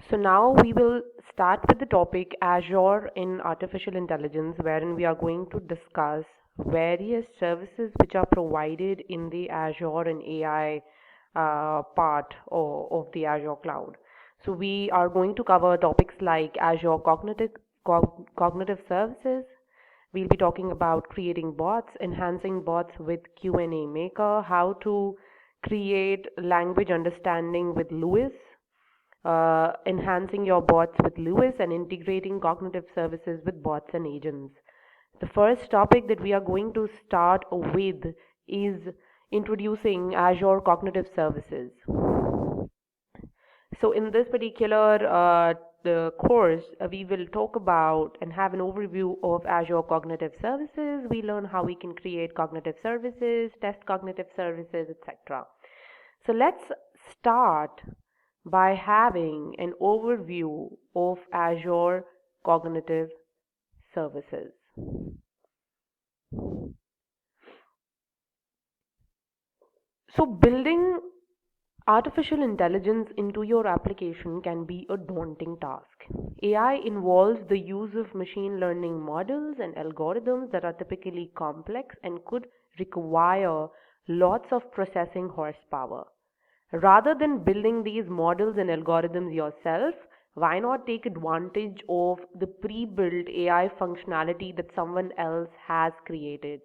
So now we will start with the topic Azure in artificial intelligence, wherein we are going to discuss various services which are provided in the Azure and AI part of the Azure cloud. So we are going to cover topics like Azure cognitive services. We'll be talking about creating bots, enhancing bots with Q&A Maker, how to create language understanding with Lewis, enhancing your bots with Lewis, and integrating cognitive services with bots and agents. The first topic that we are going to start with is introducing Azure Cognitive Services. So, in this particular the course, we will talk about and have an overview of Azure Cognitive Services. We learn how we can create cognitive services, test cognitive services, etc. So, let's start by having an overview of Azure Cognitive Services. So, building artificial intelligence into your application can be a daunting task. AI involves the use of machine learning models and algorithms that are typically complex and could require lots of processing horsepower. Rather than building these models and algorithms yourself, why not take advantage of the pre built AI functionality that someone else has created?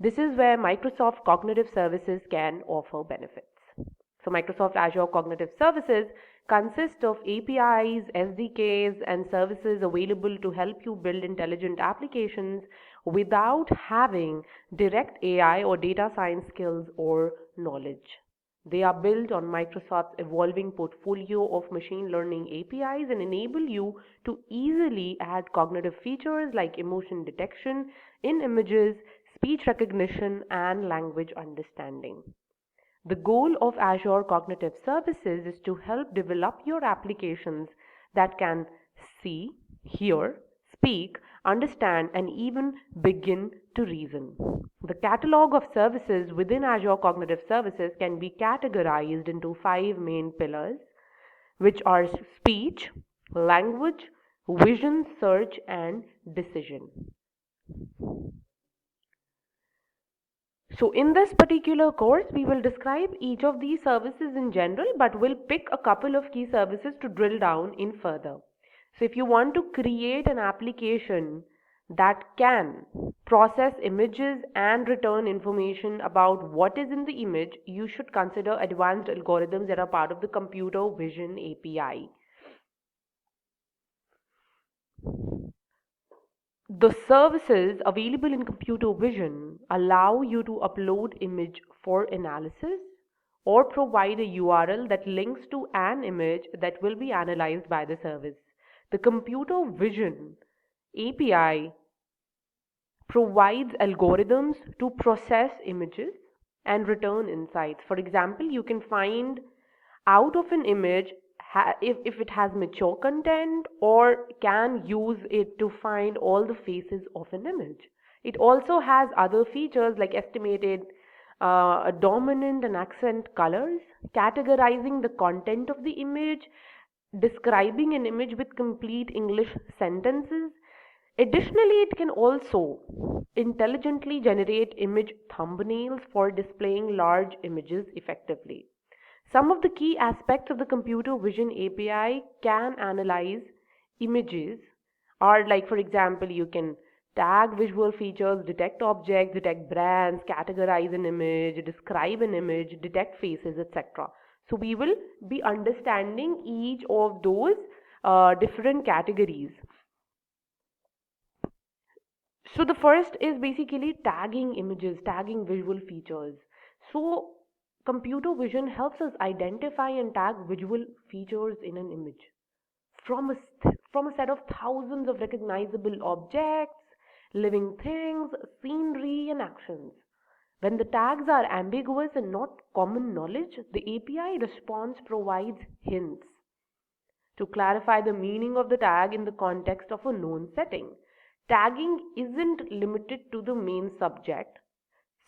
This is where Microsoft Cognitive Services can offer benefits. So, Microsoft Azure Cognitive Services consist of APIs, SDKs, and services available to help you build intelligent applications without having direct AI or data science skills or knowledge. They are built on Microsoft's evolving portfolio of machine learning APIs and enable you to easily add cognitive features like emotion detection in images, speech recognition, and language understanding. The goal of Azure Cognitive Services is to help develop your applications that can see, hear, speak, understand, and even begin to reason. The catalog of services within Azure Cognitive Services can be categorized into five main pillars, which are speech, language, vision, search, and decision. So in this particular course, we will describe each of these services in general, but we'll pick a couple of key services to drill down in further. So if you want to create an application that can process images and return information about what is in the image, you should consider advanced algorithms that are part of the computer vision API. The services available in computer vision allow you to upload image for analysis or provide a URL that links to an image that will be analyzed by the service. The computer vision API provides algorithms to process images and return insights. For example, you can find out of an image if it has mature content, or can use it to find all the faces of an image. It also has other features like estimated dominant and accent colors, categorizing the content of the image, describing an image with complete English sentences. Additionally, it can also intelligently generate image thumbnails for displaying large images effectively. Some of the key aspects of the computer vision API can analyze images are like, for example, you can tag visual features, detect objects, detect brands, categorize an image, describe an image, detect faces, etc. So we will be understanding each of those different categories. So the first is basically tagging images, tagging visual features. So computer vision helps us identify and tag visual features in an image from a set of thousands of recognizable objects, living things, scenery, and actions. When the tags are ambiguous and not common knowledge, the API response provides hints to clarify the meaning of the tag in the context of a known setting. Tagging isn't limited to the main subject,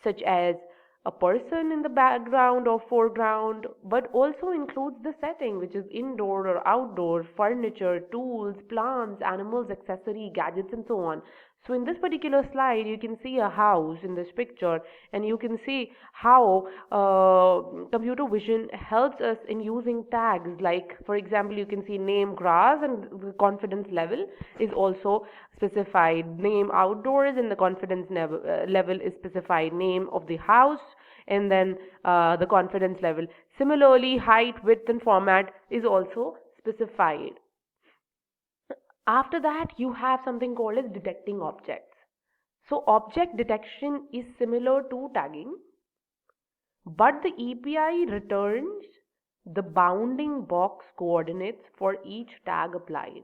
such as a person in the background or foreground, but also includes the setting, which is indoor or outdoor, furniture, tools, plants, animals, accessory, gadgets, and so on. So in this particular slide, you can see a house in this picture, and you can see how computer vision helps us in using tags. Like, for example, you can see name grass, and the confidence level is also specified. Name outdoors, and the confidence level is specified. Name of the house, and then the confidence level. Similarly, height, width, and format is also specified. After that, you have something called as detecting objects. So object detection is similar to tagging, but the API returns the bounding box coordinates for each tag applied.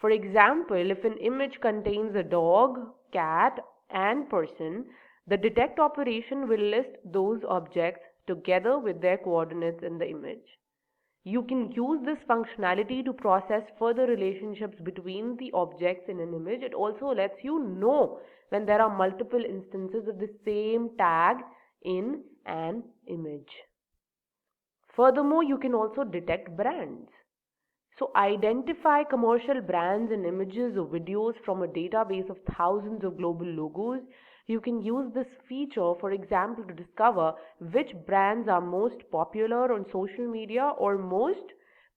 For example, if an image contains a dog, cat, and person, the detect operation will list those objects together with their coordinates in the image. You can use this functionality to process further relationships between the objects in an image. It also lets you know when there are multiple instances of the same tag in an image. Furthermore, you can also detect brands. So identify commercial brands and images or videos from a database of thousands of global logos. You can use this feature, for example, to discover which brands are most popular on social media or most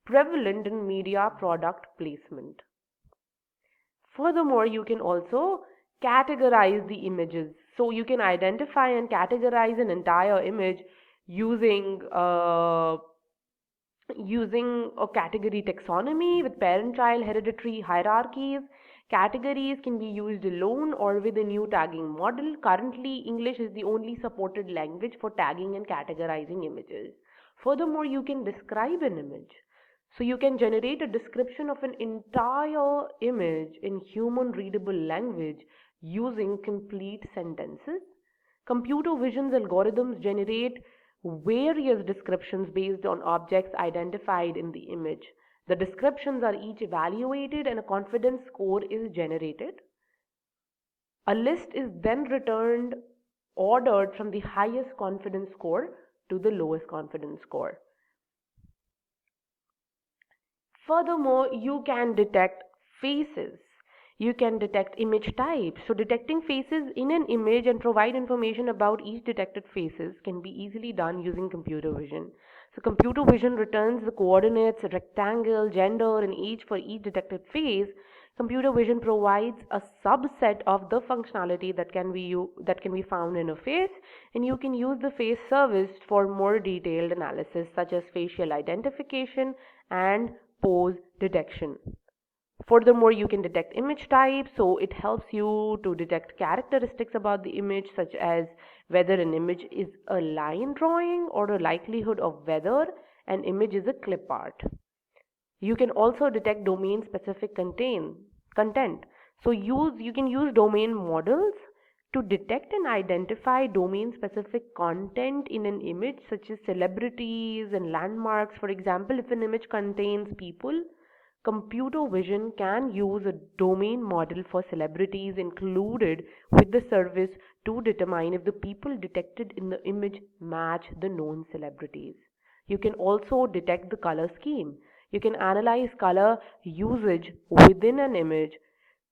prevalent in media product placement. Furthermore, you can also categorize the images. So you can identify and categorize an entire image using a category taxonomy with parent-child hereditary hierarchies. Categories can be used alone or with a new tagging model. Currently, English is the only supported language for tagging and categorizing images. Furthermore, you can describe an image. So you can generate a description of an entire image in human readable language using complete sentences. Computer vision's algorithms generate various descriptions based on objects identified in the image. The descriptions are each evaluated and a confidence score is generated. A list is then returned ordered from the highest confidence score to the lowest confidence score. Furthermore, you can detect faces. You can detect image types. So detecting faces in an image and provide information about each detected faces can be easily done using computer vision. So computer vision returns the coordinates, rectangle, gender, and age for each detected face. Computer vision provides a subset of the functionality that can be found in a face, and you can use the face service for more detailed analysis such as facial identification and pose detection. Furthermore, you can detect image types, so it helps you to detect characteristics about the image, such as whether an image is a line drawing or a likelihood of whether an image is a clip art. You can also detect domain specific content. So you can use domain models to detect and identify domain specific content in an image, such as celebrities and landmarks. For example, if an image contains people, computer vision can use a domain model for celebrities included with the service to determine if the people detected in the image match the known celebrities. You can also detect the color scheme. You can analyze color usage within an image.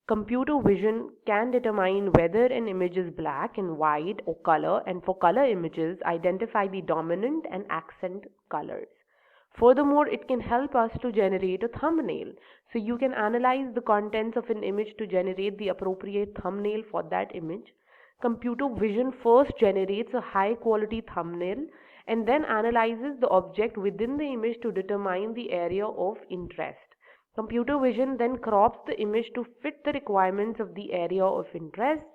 Computer vision can determine whether an image is black and white or color, and for color images, identify the dominant and accent colors. Furthermore, it can help us to generate a thumbnail. So you can analyze the contents of an image to generate the appropriate thumbnail for that image. Computer vision first generates a high quality thumbnail and then analyzes the object within the image to determine the area of interest. Computer vision then crops the image to fit the requirements of the area of interest.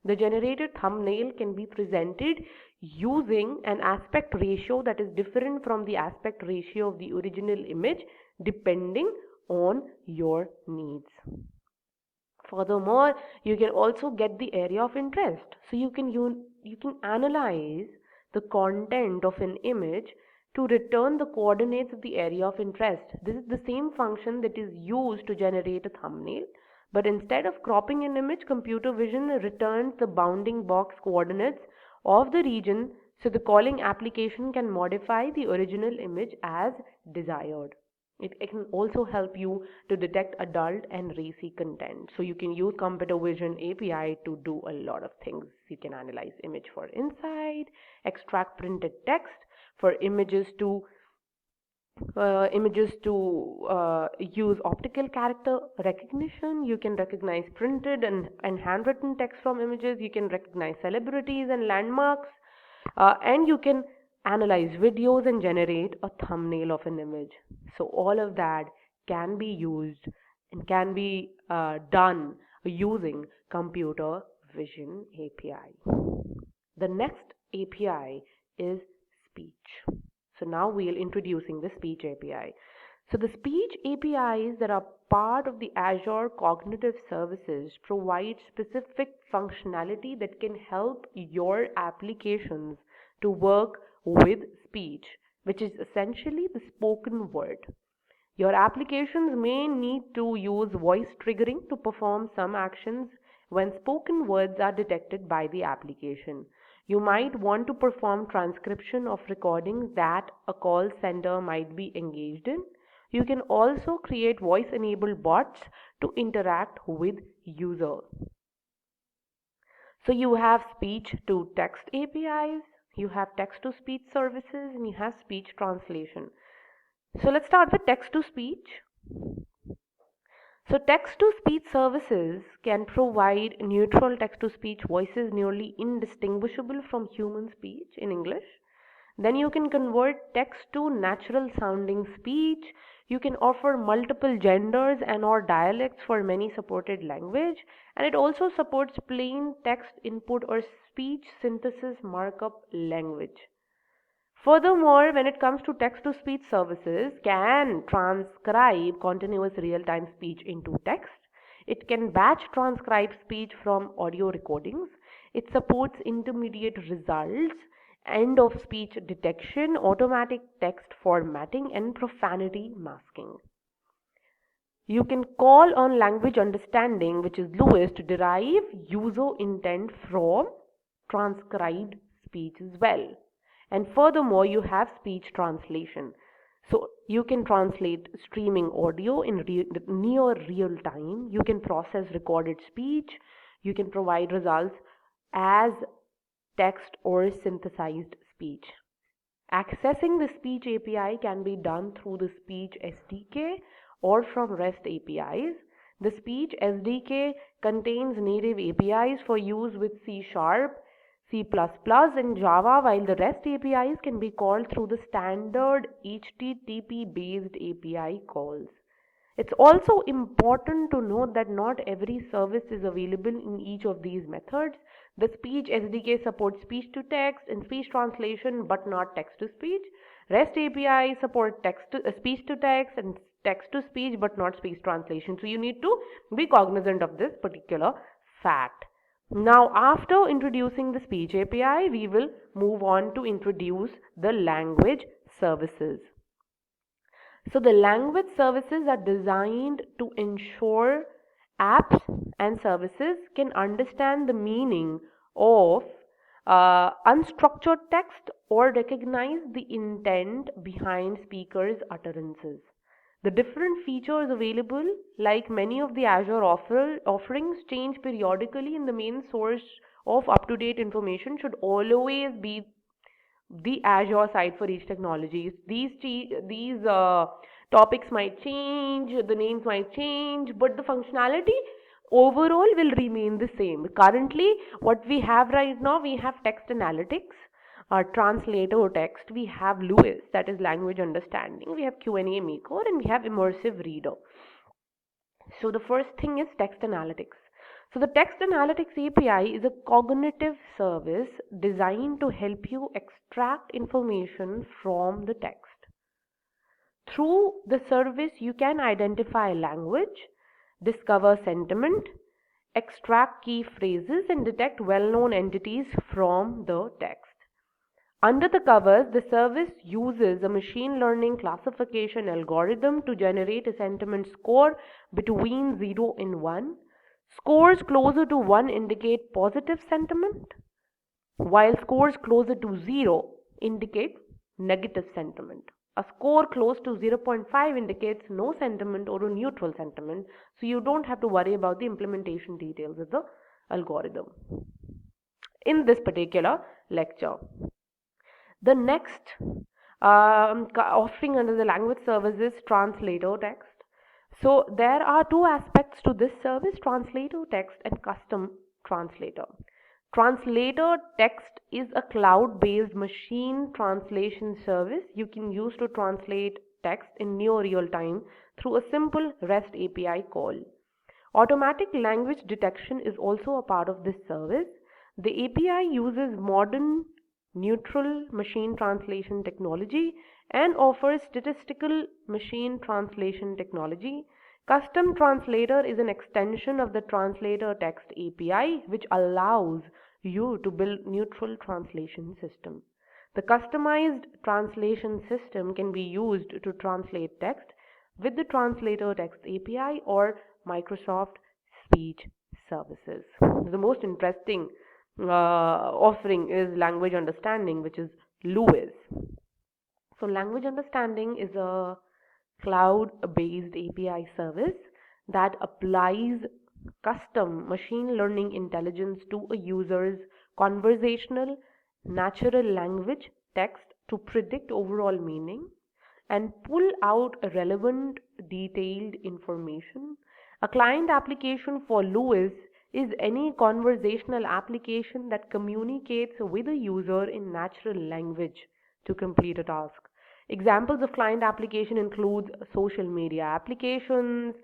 The generated thumbnail can be presented using an aspect ratio that is different from the aspect ratio of the original image depending on your needs. Furthermore, you can also get the area of interest. So you can analyze the content of an image to return the coordinates of the area of interest. This is the same function that is used to generate a thumbnail, but instead of cropping an image, computer vision returns the bounding box coordinates of the region So the calling application can modify the original image as desired. It can also help you to detect adult and racy content. So you can use computer vision API to do a lot of things. You can analyze image for insight, extract printed text for images to use optical character recognition. You can recognize printed and handwritten text from images. You can recognize celebrities and landmarks, and you can analyze videos and generate a thumbnail of an image. So all of that can be used and can be done using computer vision API. The next API is speech. So now we'll introducing the speech API. So the speech APIs that are part of the Azure Cognitive Services provide specific functionality that can help your applications to work with speech, which is essentially the spoken word. Your applications may need to use voice triggering to perform some actions when spoken words are detected by the application. You might want to perform transcription of recordings that a call sender might be engaged in. You can also create voice-enabled bots to interact with user. So you have speech to text APIs, you have text to speech services, and you have speech translation. So let's start with text to speech. So text to speech services can provide neutral text to speech voices nearly indistinguishable from human speech in English. Then you can convert text to natural sounding speech. You can offer multiple genders and or dialects for many supported language, and it also supports plain text input or speech synthesis markup language. Furthermore, when it comes to text-to-speech services, can transcribe continuous real-time speech into text. It can batch transcribe speech from audio recordings. It supports intermediate results, end of speech detection, automatic text formatting, and profanity masking. You can call on language understanding, which is LUIS, to derive user intent from transcribed speech as well. And furthermore, you have speech translation. So you can translate streaming audio in near real time. You can process recorded speech. You can provide results as text or synthesized speech. Accessing the speech API can be done through the speech SDK or from REST APIs. The speech SDK contains native APIs for use with C#, C++, and Java, while the REST APIs can be called through the standard HTTP-based API calls. It's also important to note that not every service is available in each of these methods. The speech SDK supports speech to text and speech translation, but not text to speech. REST API support speech to text and text to speech, but not speech translation. So you need to be cognizant of this particular fact. Now, after introducing the speech API, we will move on to introduce the language services. So the language services are designed to ensure apps and services can understand the meaning of unstructured text or recognize the intent behind speakers' utterances. The different features available, like many of the Azure offerings, change periodically, and the main source of up-to-date information should always be the Azure site for each technology. These topics might change, the names might change, but the functionality overall will remain the same. Currently, what we have right now, we have text analytics, translator text, we have LUIS, that is language understanding, we have Q&A maker, and we have immersive reader. So the first thing is text analytics. So the text analytics API is a cognitive service designed to help you extract information from the text. Through the service, you can identify language, discover sentiment, extract key phrases, and detect well-known entities from the text. Under the covers, the service uses a machine learning classification algorithm to generate a sentiment score between 0 and 1. Scores closer to 1 indicate positive sentiment, while scores closer to 0 indicate negative sentiment. A score close to 0.5 indicates no sentiment or a neutral sentiment, so you don't have to worry about the implementation details of the algorithm. In this particular lecture, the next offering under the language service is translator text. So there are two aspects to this service: translator text and custom translator. Translator text is a cloud based machine translation service you can use to translate text in near real time through a simple REST API call. Automatic language detection is also a part of this service. The API uses modern neutral machine translation technology and offers statistical machine translation technology. Custom Translator is an extension of the Translator Text API which allows you to build neutral translation system. The customized translation system can be used to translate text with the Translator Text API or Microsoft Speech Services. The most interesting offering is language understanding, which is LUIS. So language understanding is a cloud-based API service that applies custom machine learning intelligence to a user's conversational natural language text to predict overall meaning and pull out relevant detailed information. A client application for LUIS is any conversational application that communicates with a user in natural language to complete a task. Examples of client application include social media applications,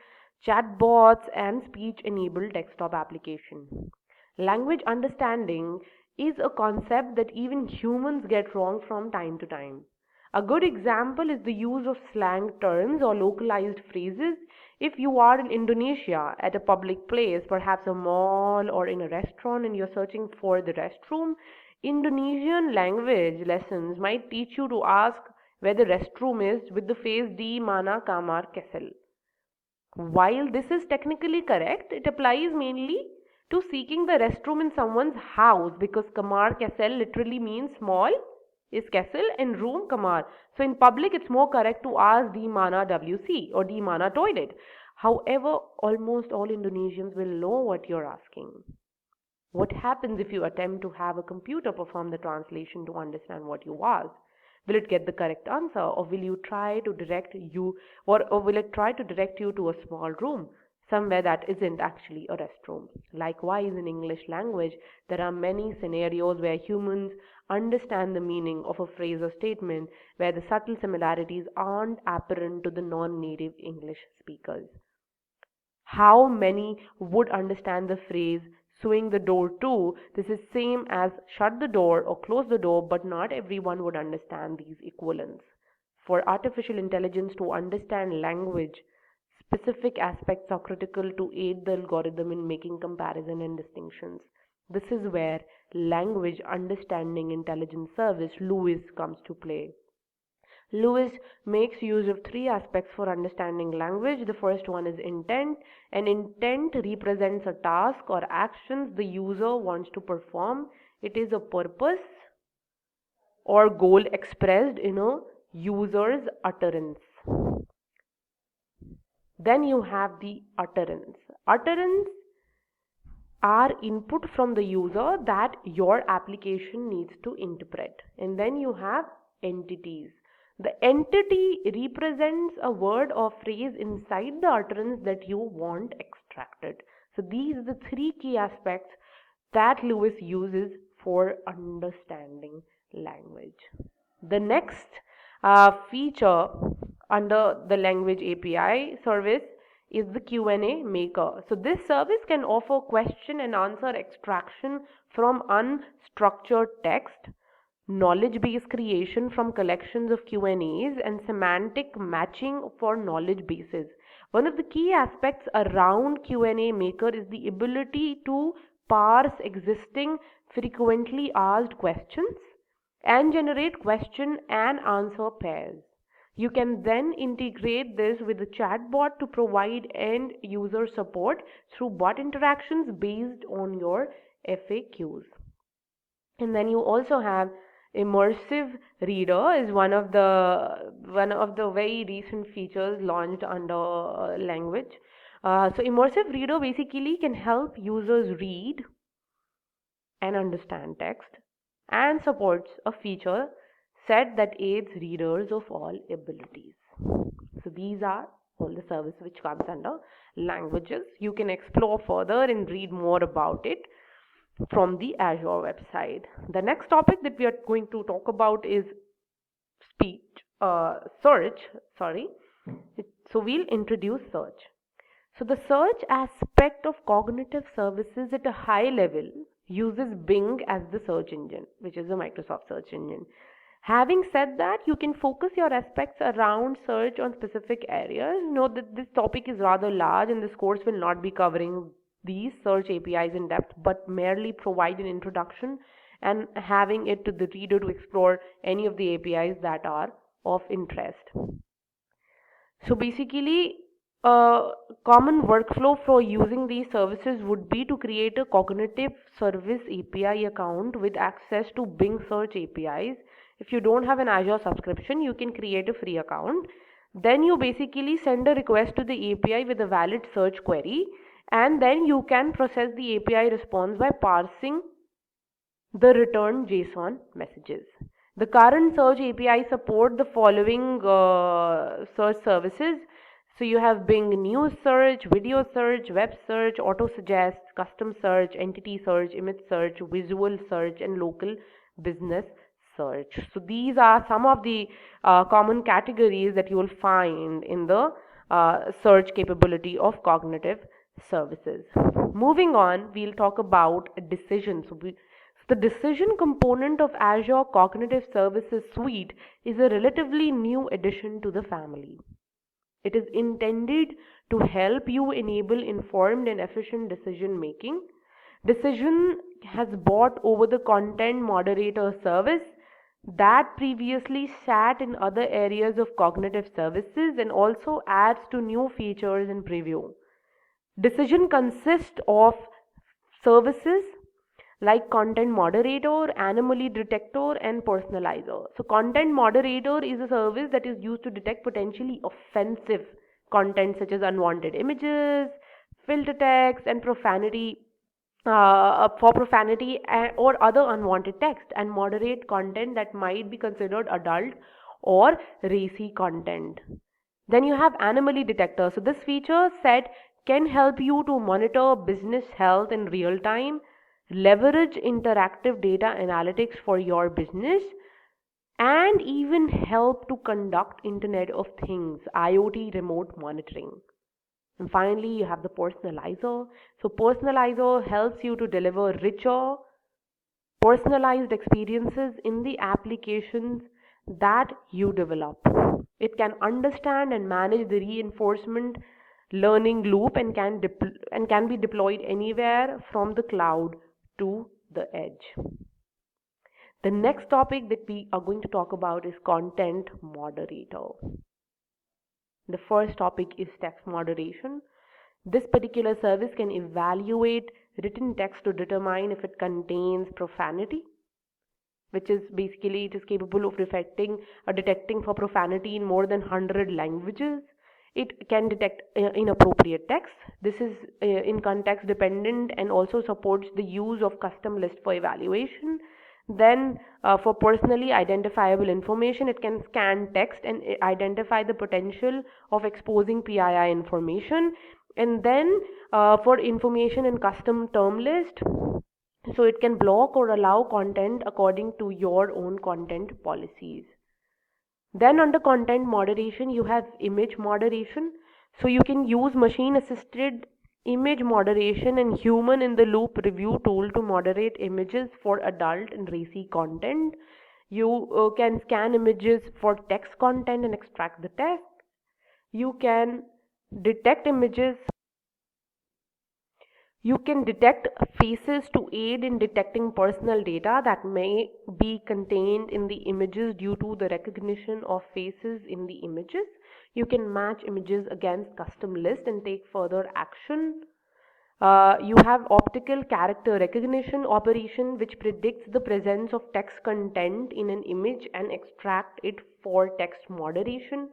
chatbots, and speech-enabled desktop application. Language understanding is a concept that even humans get wrong from time to time. A good example is the use of slang terms or localized phrases. If you are in Indonesia at a public place, perhaps a mall or in a restaurant, and you're searching for the restroom, Indonesian language lessons might teach you to ask where the restroom is with the phrase di mana kamar kesel. While this is technically correct, it applies mainly to seeking the restroom in someone's house because kamar kesel literally means small is Kessel and room Kamar. So in public it's more correct to ask di mana WC or di mana toilet. However, almost all Indonesians will know what you're asking. What happens if you attempt to have a computer perform the translation to understand what you asked? Will it get the correct answer, or will you try to direct you or will it try to direct you to a small room somewhere that isn't actually a restroom? Likewise, in English language, there are many scenarios where humans understand the meaning of a phrase or statement where the subtle similarities aren't apparent to the non-native English speakers. How many would understand the phrase swing the door to? This is same as shut the door or close the door, but not everyone would understand these equivalents. For artificial intelligence to understand language, specific aspects are critical to aid the algorithm in making comparison and distinctions. This is where language understanding intelligence service LUIS comes to play. LUIS makes use of three aspects for understanding language. The first one is intent. An intent represents a task or actions the user wants to perform. It is a purpose or goal expressed in a user's utterance. Then you have the utterance. Utterance are input from the user that your application needs to interpret. And then you have entities. The entity represents a word or phrase inside the utterance that you want extracted. So these are the three key aspects that LUIS uses for understanding language. The next feature under the language API service is the Q&A maker. So this service can offer question and answer extraction from unstructured text, knowledge base creation from collections of Q&As, and semantic matching for knowledge bases. One of the key aspects around Q&A maker is the ability to parse existing frequently asked questions and generate question and answer pairs. You can then integrate this with the chatbot to provide end user support through bot interactions based on your FAQs. And then you also have immersive reader is one of the very recent features launched under language. So immersive reader basically can help users read and understand text and supports a feature set that aids readers of all abilities. So these are all the service which comes under languages. You can explore further and read more about it from the Azure website. The next topic that we are going to talk about is speech, search, sorry. So we'll introduce search. So the search aspect of cognitive services at a high level uses Bing as the search engine, which is a Microsoft search engine. Having said that, you can focus your aspects around search on specific areas. Note that this topic is rather large and this course will not be covering these search APIs in depth, but merely provide an introduction and having it to the reader to explore any of the APIs that are of interest. So basically, a common workflow for using these services would be to create a cognitive service API account with access to Bing search APIs. If you don't have an Azure subscription, you can create a free account. Then you basically send a request to the API with a valid search query, and then you can process the API response by parsing the return JSON messages. The current search API support the following search services. So you have Bing News Search, Video Search, Web Search, Auto Suggest, Custom Search, Entity Search, Image Search, Visual Search, and Local Business Search. So these are some of the common categories that you will find in the search capability of cognitive services. Moving on, we'll talk about decisions. The decision component of Azure Cognitive Services Suite is a relatively new addition to the family. It is intended to help you enable informed and efficient decision making. Decision has bought over the content moderator service that previously sat in other areas of cognitive services and also adds to new features in preview. Decision consists of services like content moderator, anomaly detector, and personalizer. So content moderator is a service that is used to detect potentially offensive content such as unwanted images, filter text, and profanity for profanity or other unwanted text, and moderate content that might be considered adult or racy content. Then you have anomaly detector. So this feature set can help you to monitor business health in real time, leverage interactive data analytics for your business, and even help to conduct Internet of Things, IoT remote monitoring. And finally, you have the personalizer. So personalizer helps you to deliver richer, personalized experiences in the applications that you develop. It can understand and manage the reinforcement learning loop and can be deployed anywhere from the cloud to the edge. The next topic that we are going to talk about is content moderator. The first topic is text moderation. This particular service can evaluate written text to determine if it contains profanity, which is basically it is capable of detecting for profanity in more than 100 languages. It can detect inappropriate text. This is in context dependent and also supports the use of custom list for evaluation. Then for personally identifiable information, it can scan text and identify the potential of exposing PII information. And then for information in custom term list, so it can block or allow content according to your own content policies. Then under content moderation, you have image moderation. So you can use machine assisted image moderation and human in the loop review tool to moderate images for adult and racy content. You can scan images for text content and extract the text. You can detect images. You can detect faces to aid in detecting personal data that may be contained in the images due to the recognition of faces in the images. You can match images against custom list and take further action. You have optical character recognition operation, which predicts the presence of text content in an image and extract it for text moderation.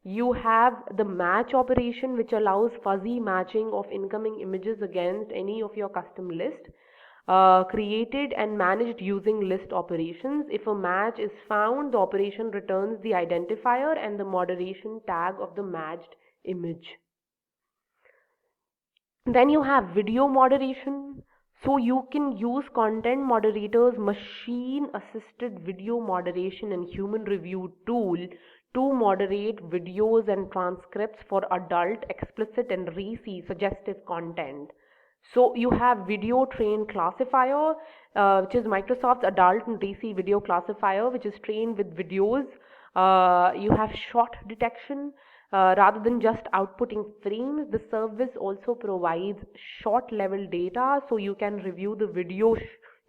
You have the match operation, which allows fuzzy matching of incoming images against any of your custom list, created and managed using list operations. If a match is found, the operation returns the identifier and the moderation tag of the matched image. Then you have video moderation. So you can use content moderators, machine assisted video moderation, and human review tool to moderate videos and transcripts for adult, explicit, and racy suggestive content. So you have video train classifier, which is Microsoft's adult and racy video classifier, which is trained with videos. You have shot detection. Rather than just outputting frames, the service also provides shot level data, so you can review the video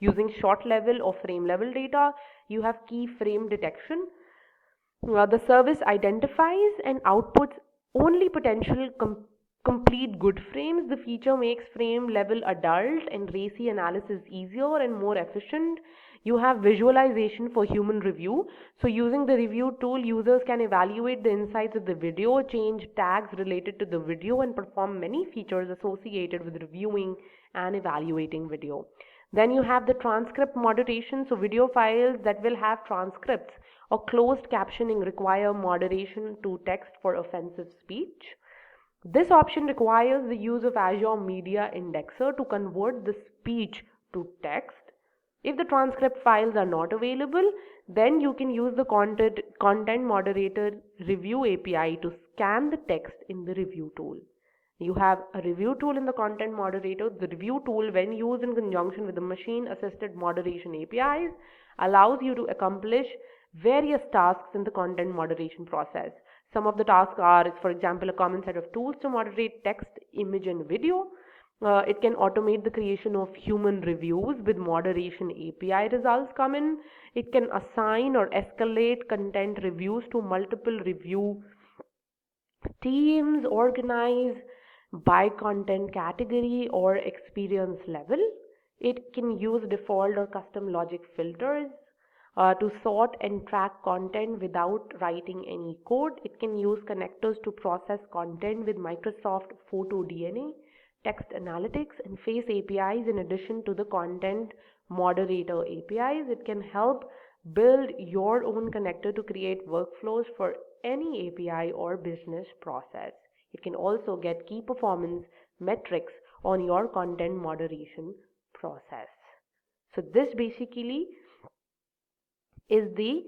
using shot level or frame level data. You have keyframe detection. The service identifies and outputs only potential complete good frames. The feature makes frame level adult and racy analysis easier and more efficient. You have visualization for human review. So using the review tool, users can evaluate the insights of the video, change tags related to the video, and perform many features associated with reviewing and evaluating video. Then you have the transcript moderation. So video files that will have transcripts or closed captioning require moderation to text for offensive speech. This option requires the use of Azure Media Indexer to convert the speech to text. If the transcript files are not available, then you can use the content moderator review API to scan the text in the review tool. You have a review tool in the content moderator. The review tool, when used in conjunction with the machine assisted moderation APIs, allows you to accomplish various tasks in the content moderation process. Some of the tasks are, for example, a common set of tools to moderate text, image, and video. It can automate the creation of human reviews with moderation API results come in. It can assign or escalate content reviews to multiple review teams, organize by content category or experience level. It can use default or custom logic filters to sort and track content without writing any code. It can use connectors to process content with Microsoft Photo DNA, text analytics, and face APIs in addition to the content moderator APIs. It can help build your own connector to create workflows for any API or business process. It can also get key performance metrics on your content moderation process. So this basically is the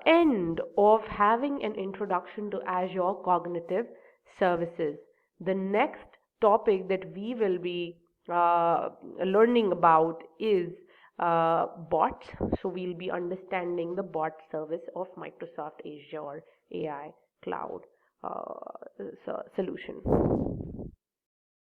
end of having an introduction to Azure Cognitive Services. The next topic that we will be learning about is bots. So we'll be understanding the bot service of Microsoft Azure AI Cloud solution.